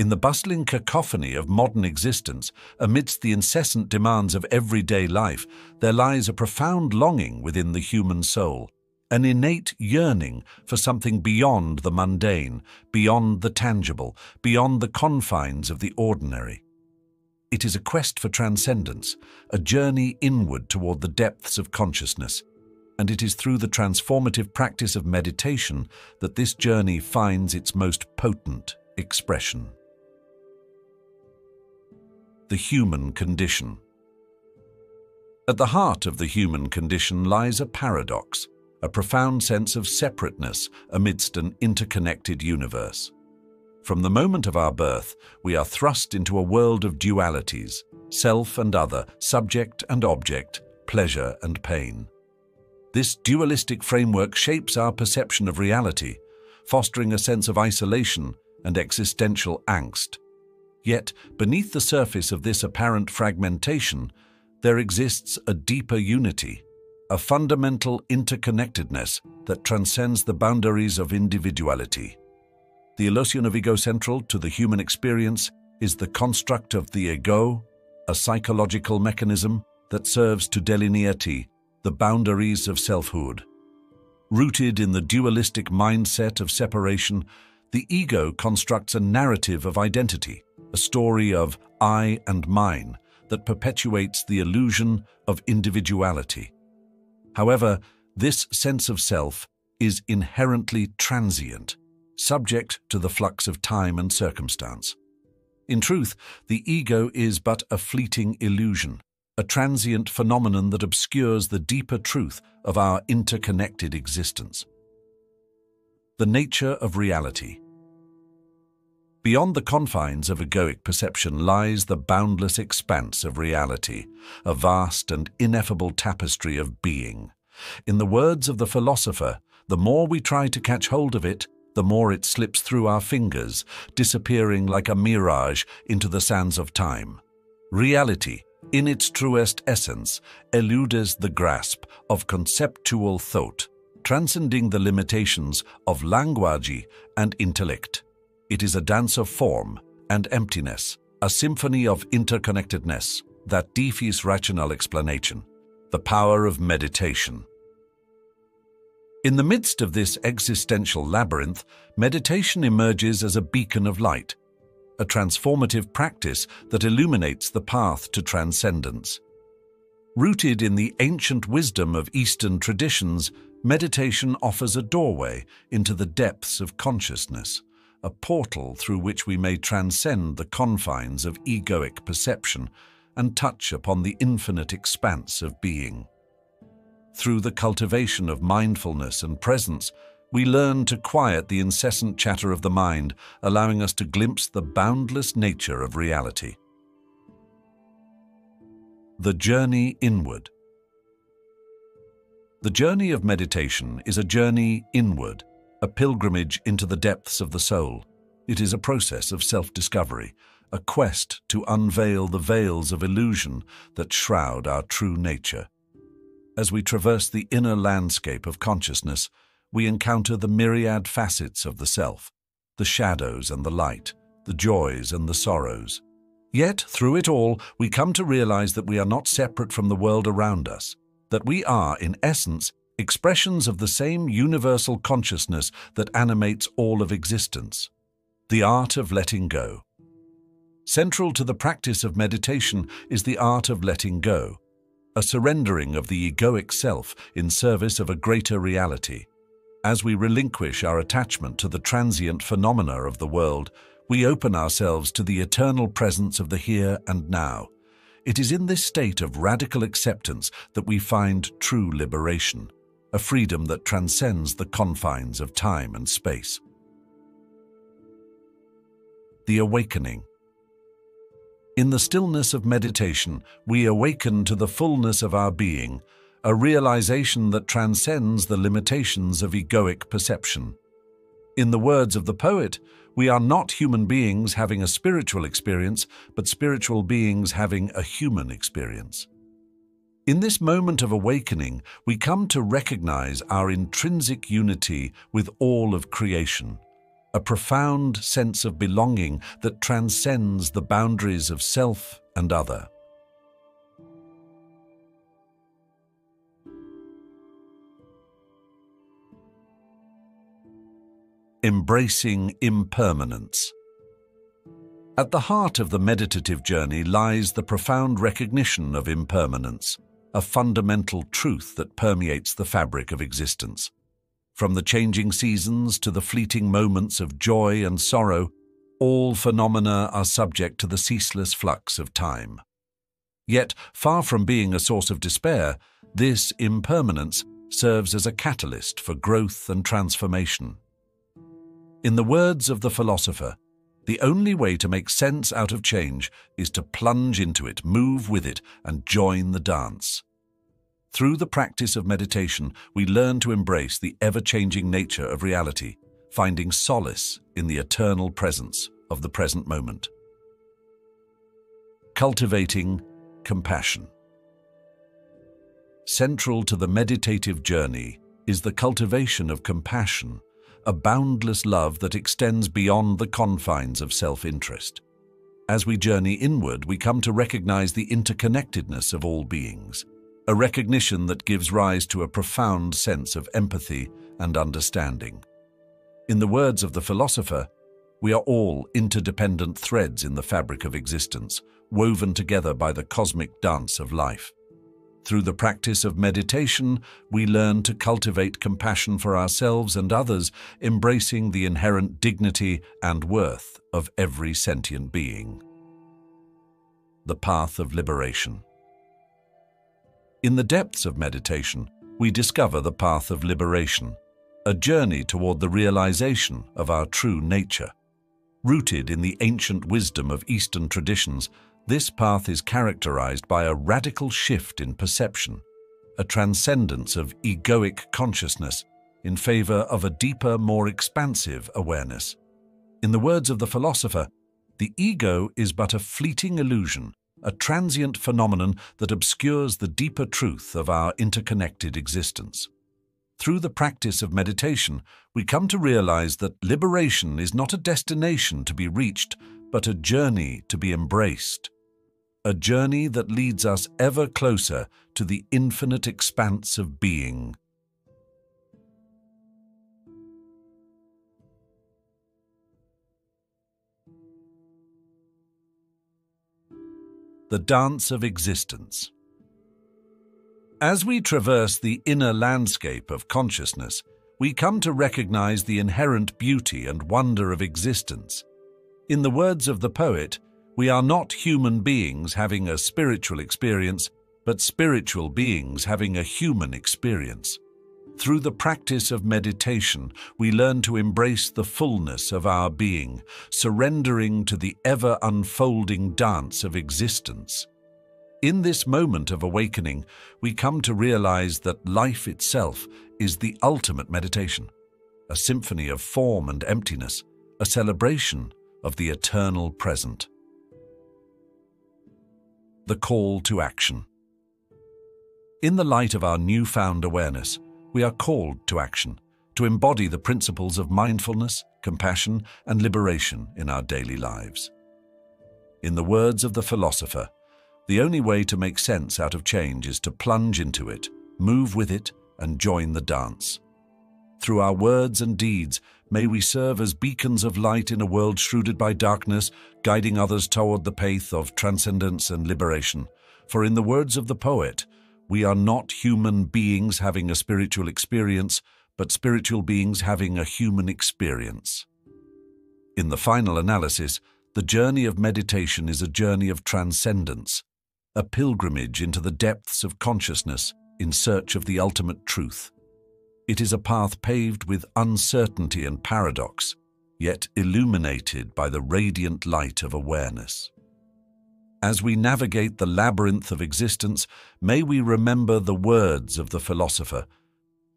In the bustling cacophony of modern existence, amidst the incessant demands of everyday life, there lies a profound longing within the human soul, an innate yearning for something beyond the mundane, beyond the tangible, beyond the confines of the ordinary. It is a quest for transcendence, a journey inward toward the depths of consciousness, and it is through the transformative practice of meditation that this journey finds its most potent expression. The human condition. At the heart of the human condition lies a paradox, a profound sense of separateness amidst an interconnected universe. From the moment of our birth, we are thrust into a world of dualities, self and other, subject and object, pleasure and pain. This dualistic framework shapes our perception of reality, fostering a sense of isolation and existential angst. Yet, beneath the surface of this apparent fragmentation, there exists a deeper unity, a fundamental interconnectedness that transcends the boundaries of individuality. The illusion of ego central to the human experience is the construct of the ego, a psychological mechanism that serves to delineate the boundaries of selfhood. Rooted in the dualistic mindset of separation, the ego constructs a narrative of identity, a story of I and mine that perpetuates the illusion of individuality. However, this sense of self is inherently transient, subject to the flux of time and circumstance. In truth, the ego is but a fleeting illusion, a transient phenomenon that obscures the deeper truth of our interconnected existence. The nature of reality. Beyond the confines of egoic perception lies the boundless expanse of reality, a vast and ineffable tapestry of being. In the words of the philosopher, the more we try to catch hold of it, the more it slips through our fingers, disappearing like a mirage into the sands of time. Reality, in its truest essence, eludes the grasp of conceptual thought, transcending the limitations of language and intellect. It is a dance of form and emptiness, a symphony of interconnectedness that defies rational explanation. The power of meditation. In the midst of this existential labyrinth, meditation emerges as a beacon of light, a transformative practice that illuminates the path to transcendence. Rooted in the ancient wisdom of Eastern traditions, meditation offers a doorway into the depths of consciousness, a portal through which we may transcend the confines of egoic perception and touch upon the infinite expanse of being. Through the cultivation of mindfulness and presence, we learn to quiet the incessant chatter of the mind, allowing us to glimpse the boundless nature of reality. The journey inward. The journey of meditation is a journey inward, a pilgrimage into the depths of the soul. It is a process of self-discovery, a quest to unveil the veils of illusion that shroud our true nature. As we traverse the inner landscape of consciousness, we encounter the myriad facets of the self, the shadows and the light, the joys and the sorrows. Yet, through it all, we come to realize that we are not separate from the world around us, that we are, in essence, expressions of the same universal consciousness that animates all of existence. The art of letting go. Central to the practice of meditation is the art of letting go, a surrendering of the egoic self in service of a greater reality. As we relinquish our attachment to the transient phenomena of the world, we open ourselves to the eternal presence of the here and now. It is in this state of radical acceptance that we find true liberation, a freedom that transcends the confines of time and space. The awakening. In the stillness of meditation, we awaken to the fullness of our being, a realization that transcends the limitations of egoic perception. In the words of the poet, we are not human beings having a spiritual experience, but spiritual beings having a human experience. In this moment of awakening, we come to recognize our intrinsic unity with all of creation, a profound sense of belonging that transcends the boundaries of self and other. Embracing impermanence. At the heart of the meditative journey lies the profound recognition of impermanence, a fundamental truth that permeates the fabric of existence. From the changing seasons to the fleeting moments of joy and sorrow, all phenomena are subject to the ceaseless flux of time. Yet, far from being a source of despair, this impermanence serves as a catalyst for growth and transformation. In the words of the philosopher, the only way to make sense out of change is to plunge into it, move with it, and join the dance. Through the practice of meditation, we learn to embrace the ever-changing nature of reality, finding solace in the eternal presence of the present moment. Cultivating compassion. Central to the meditative journey is the cultivation of compassion, a boundless love that extends beyond the confines of self-interest. As we journey inward, we come to recognize the interconnectedness of all beings, a recognition that gives rise to a profound sense of empathy and understanding. In the words of the philosopher, we are all interdependent threads in the fabric of existence, woven together by the cosmic dance of life. Through the practice of meditation, we learn to cultivate compassion for ourselves and others, embracing the inherent dignity and worth of every sentient being. The path of liberation. In the depths of meditation, we discover the path of liberation, a journey toward the realization of our true nature. Rooted in the ancient wisdom of Eastern traditions, this path is characterized by a radical shift in perception, a transcendence of egoic consciousness in favor of a deeper, more expansive awareness. In the words of the philosopher, the ego is but a fleeting illusion, a transient phenomenon that obscures the deeper truth of our interconnected existence. Through the practice of meditation, we come to realize that liberation is not a destination to be reached, but a journey to be embraced. A journey that leads us ever closer to the infinite expanse of being. The dance of existence. As we traverse the inner landscape of consciousness, we come to recognize the inherent beauty and wonder of existence. In the words of the poet, we are not human beings having a spiritual experience, but spiritual beings having a human experience. Through the practice of meditation, we learn to embrace the fullness of our being, surrendering to the ever-unfolding dance of existence. In this moment of awakening, we come to realize that life itself is the ultimate meditation, a symphony of form and emptiness, a celebration of the eternal present. The call to action. In the light of our newfound awareness, we are called to action, to embody the principles of mindfulness, compassion, and liberation in our daily lives. In the words of the philosopher, the only way to make sense out of change is to plunge into it, move with it, and join the dance. Through our words and deeds, may we serve as beacons of light in a world shrouded by darkness, guiding others toward the path of transcendence and liberation. For in the words of the poet, we are not human beings having a spiritual experience, but spiritual beings having a human experience. In the final analysis, the journey of meditation is a journey of transcendence, a pilgrimage into the depths of consciousness in search of the ultimate truth. It is a path paved with uncertainty and paradox, yet illuminated by the radiant light of awareness. As we navigate the labyrinth of existence, may we remember the words of the philosopher.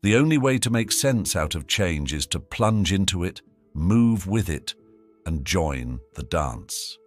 The only way to make sense out of change is to plunge into it, move with it, and join the dance.